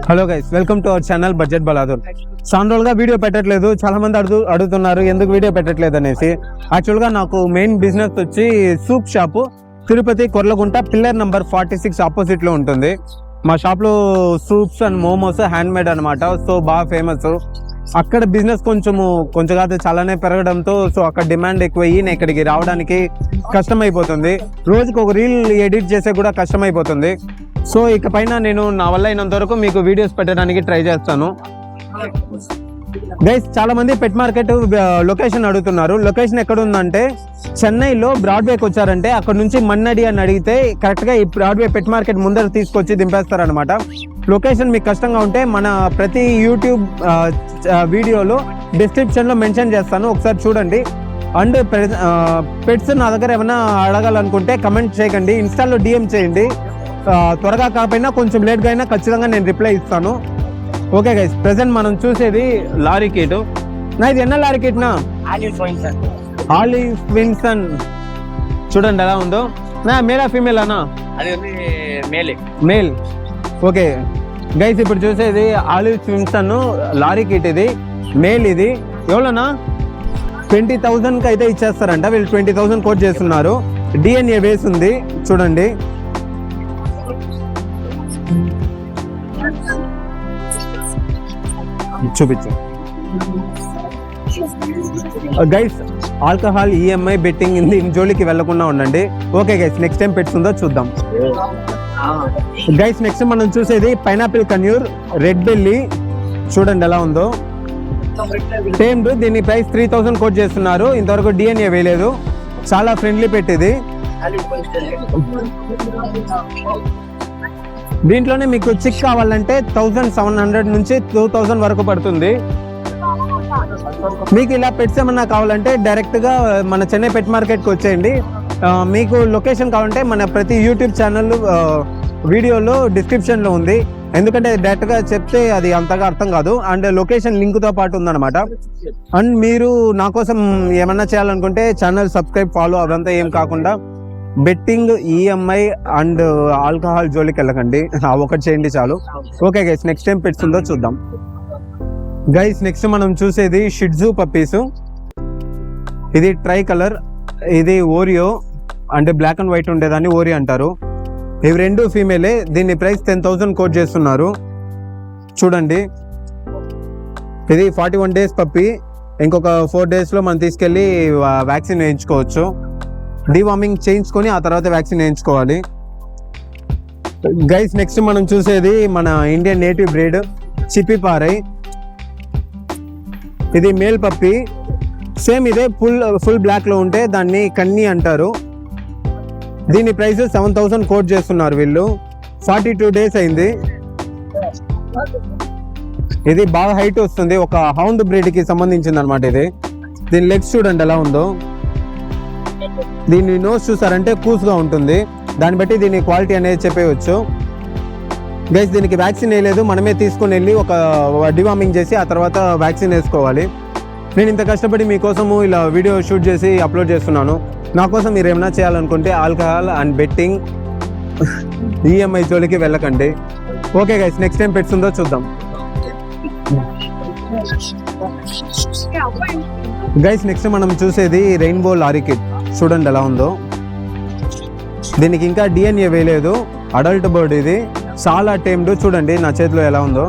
Hello guys, welcome to our channel budget Baladoor. చాలా రోజులుగా video పెట్టట్లేదు. చాలా మంది అడుగుతున్నారు ఎందుకు వీడియో పెట్టట్లేదు అనేసి. యాక్చువల్గా నాకు మెయిన్ బిజినెస్ వచ్చి soup shop, Tirupati Korlagunta pillar number 46 opposite లో ఉంటుంది. మా షాప్ లో soups and momos hand made అనమాట. సో బాగా ఫేమస్. అక్కడ బిజినెస్ కొంచెం కాదు చాలానే పెరగడంతో సో అక్కడ డిమాండ్ ఎక్కువయ్యి నేను ఇక్కడికి రావడానికి కష్టమైపోతుంది. రోజుకి ఒక రీల్ ఎడిట్ చేసే కూడా కష్టమైపోతుంది. సో ఇక పైన నేను నా వల్ల అయినంత వరకు మీకు వీడియోస్ పెట్టడానికి ట్రై చేస్తాను. గైస్, చాలా మంది పెట్ మార్కెట్ లొకేషన్ అడుగుతున్నారు. లొకేషన్ ఎక్కడ ఉందంటే చెన్నైలో బ్రాడ్వేకి వచ్చారంటే అక్కడ నుంచి మన్నడి అని అడిగితే కరెక్ట్గా ఈ బ్రాడ్వే పెట్ మార్కెట్ ముందర తీసుకొచ్చి దింపేస్తారనమాట. లొకేషన్ మీకు కష్టంగా ఉంటే మన ప్రతి యూట్యూబ్ వీడియోలో డిస్క్రిప్షన్లో మెన్షన్ చేస్తాను, ఒకసారి చూడండి. అండ్ పెట్స్ నా దగ్గర ఏమైనా అడగాలనుకుంటే కమెంట్ చేయకండి, ఇన్స్టాలో డిఎం చేయండి. త్వరగా కాకపోయినా కొంచెం లేట్గా అయినా ఖచ్చితంగా నేను రిప్లై ఇస్తాను. ఓకే గైస్, ప్రెసెంట్ మనం చూసేది లారీ కిట్. నా ఇది ఎన్న లారీ కిట్ నా ఆలివ్ విన్సన్ చూడండి ఎలా ఉందో. నా మేలా ఫీమేల్ అన్నా? మేల్. ఓకే గైస్, ఇప్పుడు చూసేది ఆలివ్ విన్సన్ లారీ కిట్. ఇది మేల్. ఇది ఎవరన్నా 20,000కి అయితే ఇచ్చేస్తారంట. వీళ్ళు 20,000 కోట్ చేస్తున్నారు. డిఎన్ఏ వేసి ఉంది చూడండి. చూపించు గైస్. ఆల్కహాల్, ఈఎంఐ, బెట్టింగ్ దీని జోలికి వెళ్లకుండా ఉండండి. ఓకే గైస్, నెక్స్ట్ టైం పెట్టుందో చూద్దాం. గైస్, నెక్స్ట్ మనం చూసేది పైనాపిల్ కన్యూర్ రెడ్ బెల్లీ. చూడండి ఎలా ఉందో. టేమ్డ్. దీని ప్రైస్ 3,000 కోట్ చేస్తున్నారు. ఇంతవరకు డిఎన్ఏ వేయలేదు. చాలా ఫ్రెండ్లీ పెట్టిది. దీంట్లోనే మీకు చిక్ కావాలంటే 1,700 నుంచి 2,000 వరకు పడుతుంది. మీకు ఇలా పెట్స్ ఏమన్నా కావాలంటే డైరెక్ట్గా మన చెన్నై పెట్ మార్కెట్కి వచ్చేయండి. మీకు లొకేషన్ కావాలంటే మన ప్రతి యూట్యూబ్ ఛానల్ వీడియోలో డిస్క్రిప్షన్లో ఉంది. ఎందుకంటే డైరెక్ట్గా చెప్తే అది అంతగా అర్థం కాదు. అండ్ లొకేషన్ లింక్తో పాటు ఉందన్నమాట. అండ్ మీరు నా కోసం ఏమన్నా చేయాలనుకుంటే ఛానల్ సబ్స్క్రైబ్, ఫాలో అదంతా ఏం కాకుండా బెట్టింగ్, ఈఎంఐ అండ్ ఆల్కహాల్ జోలికి వెళ్ళకండి. ఒకటి చేయండి చాలు. Okay guys, next time pets ఉందో చూద్దాం. గైస్, నెక్స్ట్ మనం చూసేది షిట్జూ పప్పీస్. ఇది ట్రై కలర్. ఇది ఓరియో అంటే బ్లాక్ అండ్ వైట్ ఉండేదాన్ని ఓరియో అంటారు. ఇవి రెండు ఫీమేలే. దీని ప్రైస్ 10,000 కోట్ చేస్తున్నారు. చూడండి, ఇది 41 డేస్ పప్పీ. ఇంకొక 4 డేస్లో మనం తీసుకెళ్ళి వ్యాక్సిన్ వేయించుకోవచ్చు. డివార్మింగ్ చేయించుకొని ఆ తర్వాత వ్యాక్సిన్ వేయించుకోవాలి. గైస్, నెక్స్ట్ మనం చూసేది మన ఇండియన్ నేటివ్ బ్రీడ్ చిప్పిపారై. ఇది మేల్ పప్పి. సేమ్ ఇదే ఫుల్ బ్లాక్ లో ఉంటే దాన్ని కన్నీ అంటారు. దీని ప్రైస్ 7,000 కోట్ చేస్తున్నారు వీళ్ళు. 42 డేస్ అయింది. ఇది బాగా హైట్ వస్తుంది. ఒక హౌండ్ బ్రీడ్ కి సంబంధించింది అనమాట ఇది. దీని లెగ్స్ చూడండి ఎలా ఉందో. దీని నోస్ చూసారంటే కూసుగా ఉంటుంది. దాన్ని బట్టి దీని క్వాలిటీ అనేది చెప్పేయచ్చు. గైస్, దీనికి వ్యాక్సిన్ వేయలేదు. మనమే తీసుకుని వెళ్ళి ఒక డివార్మింగ్ చేసి ఆ తర్వాత వ్యాక్సిన్ వేసుకోవాలి. నేను ఇంత కష్టపడి మీకోసము ఇలా వీడియో షూట్ చేసి అప్లోడ్ చేస్తున్నాను. నా కోసం మీరు ఏమైనా చేయాలనుకుంటే ఆల్కహాల్ అండ్ బెట్టింగ్, ఈఎంఐ జోలికి వెళ్ళకండి. Okay guys, next time pets ఉందో చూద్దాం. గైస్, నెక్స్ట్ మనం చూసేది రెయిన్బో లారీ కిట్. చూడండి ఎలా ఉందో. దీనికి ఇంకా డిఎన్ఏ వేయలేదు. అడల్ట్ బర్డ్ ఇది. చాలా టైమ్డ్. చూడండి నా చేతిలో ఎలా ఉందో.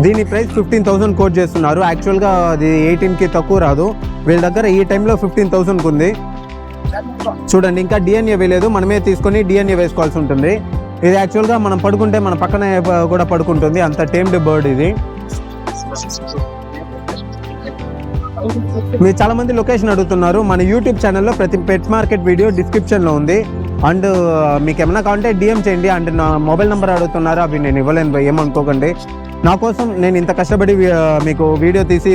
దీని ప్రైస్ 15,000 కోట్ చేస్తున్నారు. యాక్చువల్గా అది 18కి తక్కువ రాదు. వీళ్ళ దగ్గర ఈ టైంలో 15,000 ఉంది. చూడండి, ఇంకా డిఎన్ఏ వేయలేదు. మనమే తీసుకొని డిఎన్ఏ వేసుకోవాల్సి ఉంటుంది. ఇది యాక్చువల్గా మనం పడుకుంటే మన పక్కన కూడా పడుకుంటుంది. అంత టైమ్డ్ బర్డ్ ఇది. మీరు చాలా మంది లొకేషన్ అడుగుతున్నారు. మన యూట్యూబ్ ఛానల్లో ప్రతి పెట్ మార్కెట్ వీడియో డిస్క్రిప్షన్లో ఉంది. అండ్ మీకు ఏమైనా కావాలంటే డిఎం చేయండి. అండ్ నా మొబైల్ నెంబర్ అడుగుతున్నారు, అవి నేను ఇవ్వలేను, ఏమనుకోకండి. నా కోసం నేను ఇంత కష్టపడి మీకు వీడియో తీసి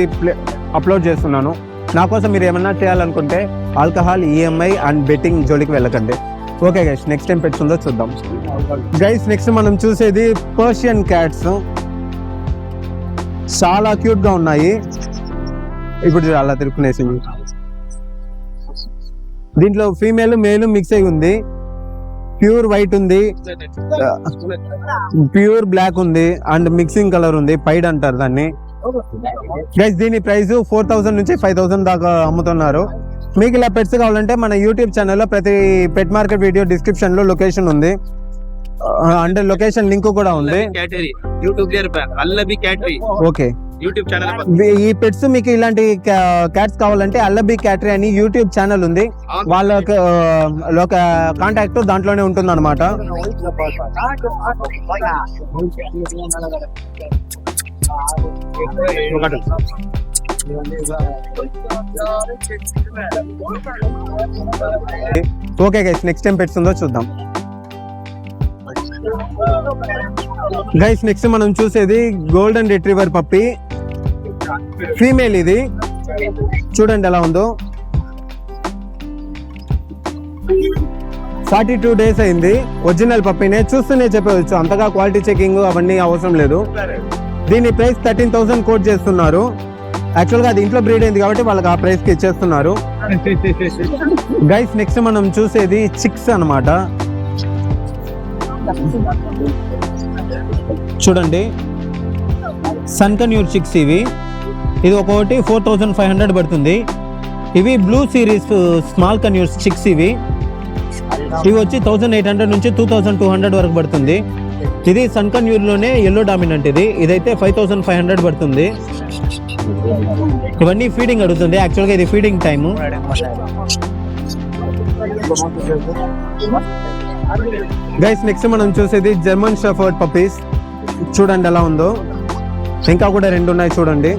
అప్లోడ్ చేస్తున్నాను. నా కోసం మీరు ఏమైనా చేయాలనుకుంటే ఆల్కహాల్, ఈఎంఐ అండ్ బెట్టింగ్ జోలికి వెళ్ళకండి. Okay guys, next time pets ఉందో చూద్దాం. గైస్, నెక్స్ట్ మనం చూసేది పర్షియన్ క్యాట్స్. చాలా క్యూట్గా ఉన్నాయి. ఇప్పుడు అలా తిరుక్కునేసింది. దీంట్లో ఫీమేల్ మేల్ మిక్స్ అయి ఉంది. ప్యూర్ వైట్ ఉంది, ప్యూర్ బ్లాక్ ఉంది అండ్ మిక్సింగ్ కలర్ ఉంది, పైడ్ అంటారు దాన్ని. గైస్ దీని ప్రైస్ 4000 నుంచి 5000 దాకా అమ్ముతున్నారు. మీకు ఇలా పెట్స్ కావాలంటే మన యూట్యూబ్ ఛానల్లో ప్రతి పెట్ మార్కెట్ వీడియో డిస్క్రిప్షన్ లో లొకేషన్ ఉంది, అంటే లొకేషన్ లింక్ కూడా ఉంది. ఓకే, ఈ పెట్స్ మీకు ఇలాంటి క్యాట్స్ కావాలంటే అల్లబీ క్యాటరీ అని యూట్యూబ్ ఛానల్ ఉంది, వాళ్ళ కాంటాక్ట్ దాంట్లోనే ఉంటుంది అనమాట. Okay guys, next time pets ఉందో చూద్దాం. గైస్ నెక్స్ట్ మనం చూసేది గోల్డెన్ రిట్రీవర్ పప్పి, ఫీమేల్. ఇది చూడండి ఎలా ఉందో. 42 days అయింది. ఒరిజినల్ పప్పినే, చూస్తూనే చెప్పవచ్చు, అంతగా క్వాలిటీ చెకింగ్ అవన్నీ అవసరం లేదు. దీని ప్రైస్ 13,000 కోట్ చేస్తున్నారు. యాక్చువల్గా అది ఇంట్లో బ్రీడ్ అయింది కాబట్టి వాళ్ళకి ఆ ప్రైస్కి ఇచ్చేస్తున్నారు. గైస్ నెక్స్ట్ మనం చూసేది చిక్స్ అన్నమాట. చూడండి, సన్కన్యూర్ చిక్స్ ఇవి. ఇది ఒక్కొక్కటి 4500 పడుతుంది. ఇవి బ్లూ సిరీస్ స్మాల్ కన్యూర్స్ చిక్స్ ఇవి వచ్చి 1800 నుంచి 2200 వరకు పడుతుంది. ఇది సన్కన్యూర్లోనే ఎల్లో డామినెంట్. ఇదైతే 5500 పడుతుంది. ఇవన్నీ ఫీడింగ్ అడుగుతుంది. యాక్చువల్గా ఇది ఫీడింగ్ టైము. గైస్ నెక్స్ట్ మనం చూసేది జర్మన్ షెఫర్డ్ పప్పీస్. చూడండి ఎలా ఉందో. ఇంకా కూడా 2 ఉన్నాయి చూడండి.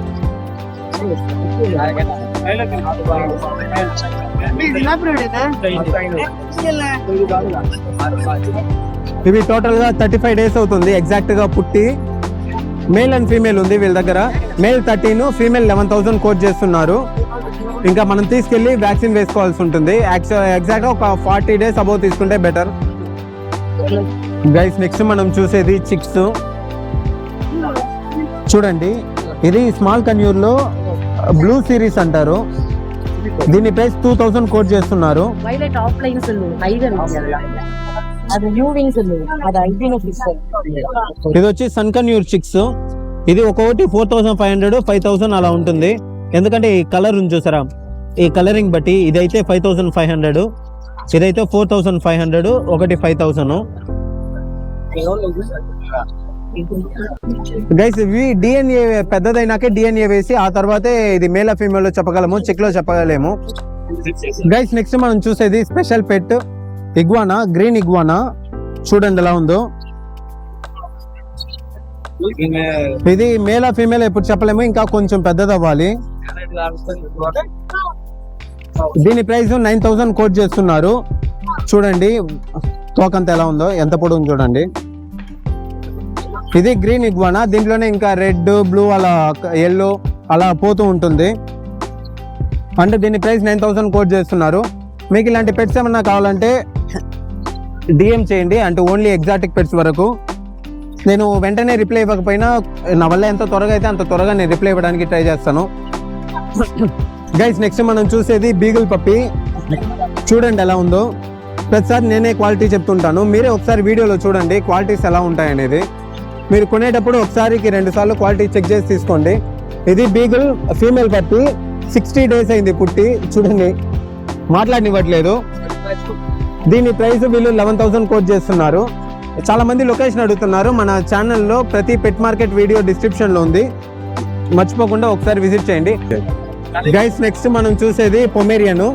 ఇవి టోటల్ గా 35 days అవుతుంది ఎగ్జాక్ట్ గా పుట్టి. మేల్ అండ్ ఫీమేల్ ఉంది వీళ్ళ దగ్గర. మేల్ 13, ఫీమేల్ 11,000 కోట్ చేస్తున్నారు. ఇంకా మనం తీసుకెళ్లి వ్యాక్సిన్ వేసుకోవాల్సి ఉంటుంది. ఎగ్జాక్ట్ గా ఒక 40 days అబౌవ్ తీసుకుంటే బెటర్. గైస్ నెక్స్ట్ మనం చూసేది చిక్స్. చూడండి, ఇది స్మాల్ కన్యూర్ లో బ్లూ సిరీస్ అంటారు. దీని ప్రైస్ 2000 కోట్ చేస్తున్నారు. ఇది వచ్చి సన్కన్యూర్ చిక్స్. ఇది ఒక్కొక్కటి 4500, 5000 అలా ఉంటుంది. ఎందుకంటే ఈ కలర్ ఉంది చూసారా, ఈ కలరింగ్ బట్టి ఇదైతే 5500, ఇదైతే 4500, ఒకటి 5000. గైస్ ఇవి డిఎన్ఏ పెద్దదైనాకే డిఎన్ఏ వేసి ఆ తర్వాతే ఇది మేల్ ఫీమేల్ చెప్పగలము, చెక్ లో చెప్పగలేము. గైస్ నెక్స్ట్ మనం చూసేది స్పెషల్ పెట్ ఇగ్వానా, గ్రీన్ ఇగ్వానా. చూడండి ఎలా ఉందో. ఇది మేల్ ఫీమేల్ ఎప్పుడు చెప్పలేము, ఇంకా కొంచెం పెద్దది అవ్వాలి. దీని ప్రైస్ 9000 కోట్ చేస్తున్నారు. చూడండి తోకంత ఎలా ఉందో, ఎంత పొడవు చూడండి. ఇది గ్రీన్ ఇగ్వానా. దీంట్లోనే ఇంకా రెడ్, బ్లూ, అలా ఎల్లో అలా పోతూ ఉంటుంది. అంటే దీని ప్రైస్ 9000 కోట్ చేస్తున్నారు. మీకు ఇలాంటి పెట్స్ ఏమన్నా కావాలంటే డిఎం చేయండి, అంటే ఓన్లీ ఎగ్జాటిక్ పెట్స్ వరకు. నేను వెంటనే రిప్లై ఇవ్వకపోయినా నా వల్ల ఎంత త్వరగా అయితే అంత త్వరగా నేను రిప్లై ఇవ్వడానికి ట్రై చేస్తాను. గైస్ నెక్స్ట్ మనం చూసేది బీగుల్ పప్పి. చూడండి ఎలా ఉందో. ప్రతిసారి నేనే క్వాలిటీ చెప్తుంటాను, మీరే ఒకసారి వీడియోలో చూడండి క్వాలిటీస్ ఎలా ఉంటాయనేది. మీరు కొనేటప్పుడు ఒకసారికి 2 సార్లు క్వాలిటీ చెక్ చేసి తీసుకోండి. ఇది బీగుల్ ఫీమేల్ పప్పి. 60 days అయింది పుట్టి. చూడండి మాట్లాడనివ్వట్లేదు. దీని ప్రైస్ వీళ్ళు 11,000 కోట్ చేస్తున్నారు. చాలా మంది లొకేషన్ అడుగుతున్నారు. మన ఛానల్లో ప్రతి పెట్ మార్కెట్ వీడియో డిస్క్రిప్షన్ లో ఉంది, మర్చిపోకుండా ఒకసారి విజిట్ చేయండి. గైస్ నెక్స్ట్ మనం చూసేది పొమేరియన్.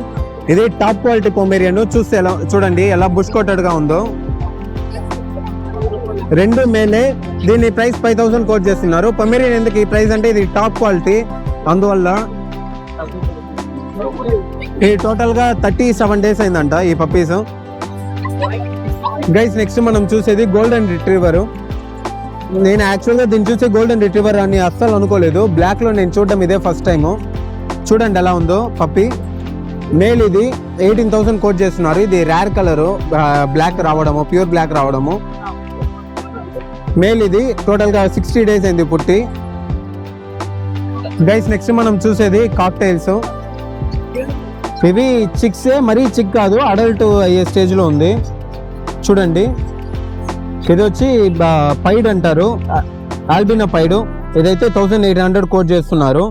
ఇది టాప్ క్వాలిటీ పొమేరియన్. చూస్తే ఎలా చూడండి ఎలా బుష్ కోటెడ్ గా ఉందో. 2 మేలే. దీని ప్రైస్ 5000 కోట్ చేస్తున్నారు. పొమేరియన్ ఎందుకు ఈ ప్రైస్ అంటే ఇది టాప్ క్వాలిటీ, అందువల్ల. ఇది టోటల్ గా 37 days అయిందంట ఈ పప్పీస్. గైస్ నెక్స్ట్ మనం చూసేది గోల్డెన్ రిట్రీవర్. నేను యాక్చువల్గా దీన్ని చూసి గోల్డెన్ రిట్రీవర్ అని అస్సలు అనుకోలేదు. బ్లాక్ లో నేను చూడడం ఇదే ఫస్ట్ టైము. చూడండి ఎలా ఉందో పప్పి. మేల్ ఇది 18,000 కోట్ చేస్తున్నారు. ఇది రేర్ కలర్, బ్లాక్ రావడము, ప్యూర్ బ్లాక్ రావడము. మేల్ ఇది టోటల్ గా 60 days అయింది పుట్టి. గైస్ నెక్స్ట్ మనం చూసేది కాక్టైల్స్. ఇవి చిక్సే, మరీ చిక్ కాదు, అడల్ట్ అయ్యే స్టేజ్ లో ఉంది. చూడండి, ఇది వచ్చి పైడ్ అంటారు, ఆల్బినో పైడ్. ఇదైతే 1800 కోట్ చేస్తున్నారు.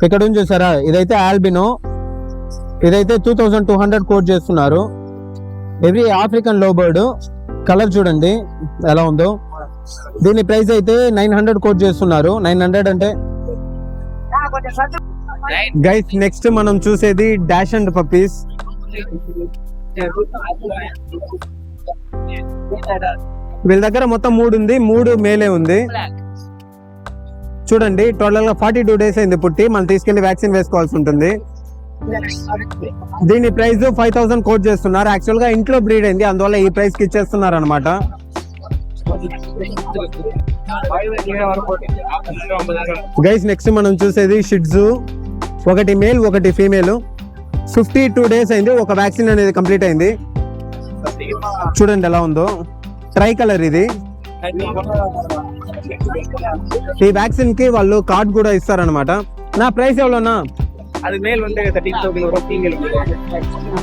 ఇక్కడ ఉంది చూసారా, ఇదైతే ఆల్బినో, ఇదైతే 2200 కోట్ చేస్తున్నారు. ఇది ఆఫ్రికన్ లో బర్డ్. కలర్ చూడండి ఎలా ఉందో. దీని ప్రైస్ అయితే 900 కోట్ చేస్తున్నారు. 900 అంటే గైస్. నెక్స్ట్ మనం చూసేది డాష్ అండ్ పప్పీస్. వీళ్ళ దగ్గర మొత్తం 3 ఉంది, 3 మేలే ఉంది. చూడండి, టోటల్ గా 42 డేస్ అయింది పుట్టి. మనం తీసుకెళ్లి వ్యాక్సిన్ వేసుకోవాల్సి ఉంటుంది. దీని ప్రైస్ 5000 కోట్ చేస్తున్నారు. యాక్చువల్ గా ఇంట్లో బ్రీడ్ అయింది, అందువల్ల ఈ ప్రైస్ కి ఇచ్చేస్తున్నారు అనమాట. గైస్ నెక్స్ట్ మనం చూసేది షిట్జు. ఒకటి మేల్ ఒకటి ఫీమేల్. 52 డేస్ అయింది, ఒక వ్యాక్సిన్ అనేది కంప్లీట్ అయింది. చూడండి ఎలా ఉందో. ట్రై కలర్ ఇది. ఈ వ్యాక్సిన్ కి వాళ్ళు కార్డ్ కూడా ఇస్తారనమాట. నా ప్రైస్ ఎవరన్నా?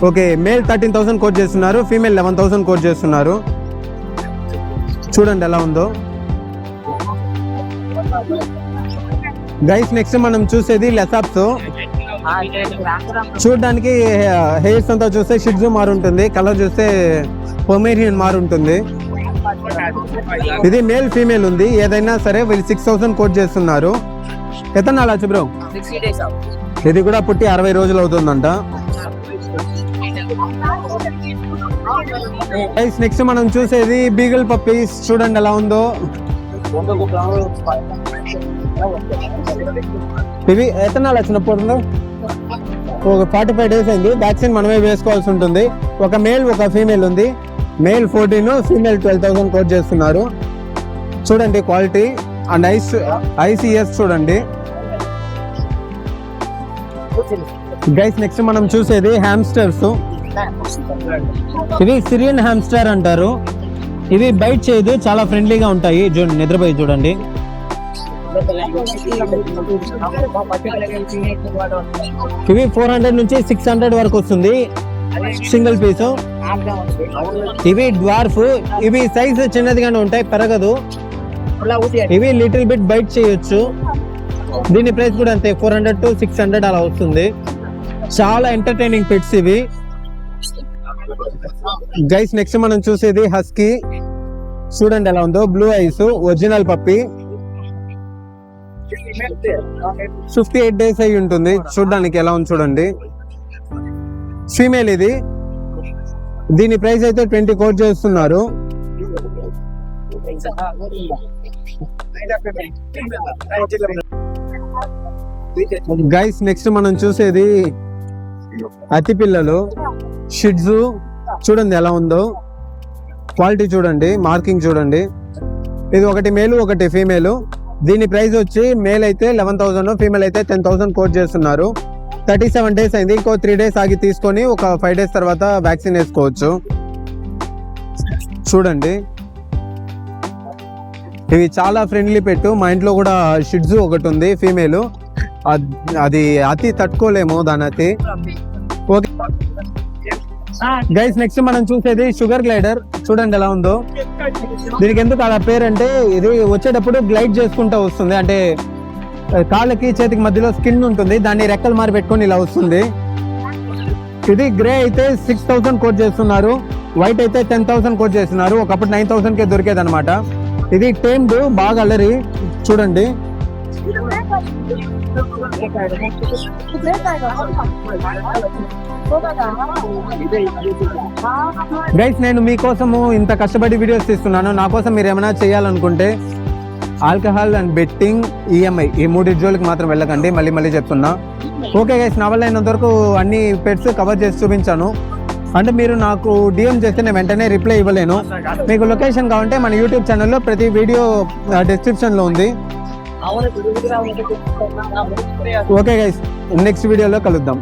ఓకే, మేల్ 13,000 కోట్ చేస్తున్నారు, ఫీమేల్ 11,000 కోట్ చేస్తున్నారు. చూడండి ఎలా ఉందో. గైస్ నెక్స్ట్ మనం చూసేది లెసాప్స్. చూడడానికి హెయిర్స్ అంతా చూస్తే షిట్జు మారుంటుంది, కలర్ చూస్తే పొమేరియన్ మారుంటుంది. ఇది మేల్ ఫీమేల్ ఉంది. ఏదైనా సరే వీళ్ళు 6000 కోట్ చేస్తున్నారు. ఎంత నాలచ్చు బ్రో? 60 days. ఇది కూడా పుట్టి 60 రోజులు అవుతుందంట. నెక్స్ట్ మనం చూసేది బీగల్ పప్పీస్. చూడండి ఎలా ఉందో. ఇవి ఎంత నాలు వచ్చినప్పుడు ఒక 45 డేస్ అయింది. వ్యాక్సిన్ మనమే వేసుకోవాల్సి ఉంటుంది. ఒక మేల్ ఒక ఫీమేల్ ఉంది. మేల్ 14, ఫీమేల్ 12,000 కోట్ చేస్తున్నారు. చూడండి క్వాలిటీ అండ్ ఐసిఎస్ చూడండి. గైస్ నెక్స్ట్ మనం చూసేది హ్యామ్స్టర్స్. ఇవి సిరియన్ హ్యామ్స్టర్ అంటారు. ఇవి బైట్ చేయదు, చాలా ఫ్రెండ్లీగా ఉంటాయి. చూడండి నిద్రపోయి చూడండి. ఇవి 400 నుంచి 600 వరకు వస్తుంది సింగిల్ పీస్. ఇవి డ్వార్ఫ్. ఇవి సైజ్ చిన్నదిగానే ఉంటాయి, పెరగదు. ఇవి లిటిల్ బిట్ బైట్ చేయొచ్చు. దీని ప్రైస్ కూడా అంతే, 400 to 600 అలా వస్తుంది. చాలా ఎంటర్టైనింగ్ పెట్స్ ఇవి. గైస్ నెక్స్ట్ మనం చూసేది హస్కీ. చూడండి ఎలా ఉందో. బ్లూ ఐస్, ఒరిజినల్ పప్పి. 58 డేస్ అయి ఉంటుంది. చూడడానికి ఎలా ఉంది చూడండి. ఫీమేల్ ఇది. దీని ప్రైస్ అయితే 20 కోట్ చేస్తున్నారు. గైస్ నెక్స్ట్ మనం చూసేది అతి పిల్లలు షిట్జు. చూడండి ఎలా ఉందో. క్వాలిటీ చూడండి, మార్కింగ్ చూడండి. ఇది ఒకటి మేలు ఒకటి ఫీమేల్. దీని ప్రైస్ వచ్చి మేల్ అయితే 11,000, ఫీమేల్ అయితే 10,000 కోట్ చేస్తున్నారు. 37 డేస్ అయింది. ఇంకో 3 డేస్ ఆగి తీసుకొని ఒక 5 డేస్ తర్వాత వ్యాక్సిన్ వేసుకోవచ్చు. చూడండి, ఇవి చాలా ఫ్రెండ్లీ పెట్టు. మా ఇంట్లో కూడా షిట్జు ఒకటి ఉంది ఫీమేల్. అది అతి తట్టుకోలేము దాని అతి. ఓకే గైస్ నెక్స్ట్ మనం చూసేది షుగర్ గ్లైడర్. చూడండి ఎలా ఉందో. దీనికి ఎందుకు అలా పేరంటే, ఇది వచ్చేటప్పుడు గ్లైడ్ చేసుకుంటూ వస్తుంది. అంటే కాళ్ళకి చేతికి మధ్యలో స్కిన్ ఉంటుంది, దాన్ని రెక్కలు మారి పెట్టుకొని ఇలా వస్తుంది. ఇది గ్రే అయితే 6,000 కోట్ చేస్తున్నారు. వైట్ అయితే 10,000 కోట్ చేస్తున్నారు. ఒకప్పుడు 9,000 కే దొరికేది అనమాట. ఇది టేమ్డ్, బాగా అల్లరి. చూడండి గైస్ నేను మీకోసము ఇంత కష్టపడి వీడియోస్ తీస్తున్నాను. నా కోసం మీరు ఏమైనా చేయాలనుకుంటే ఆల్కహాల్ అండ్ బెట్టింగ్, ఈఎంఐ ఈ 3 జోలికి మాత్రం వెళ్ళకండి. మళ్ళీ చెప్తున్నా. ఓకే గైస్, నా వల్ల అయినంత వరకు అన్ని పెట్స్ కవర్ చేసి చూపించాను. అంటే మీరు నాకు డిఎం చేస్తే నేను వెంటనే రిప్లై ఇవ్వలేను. మీకు లొకేషన్ కావాలంటే మన యూట్యూబ్ ఛానల్లో ప్రతి వీడియో డిస్క్రిప్షన్లో ఉంది. ఓకే గైస్, నెక్స్ట్ వీడియోలో కలుద్దాం.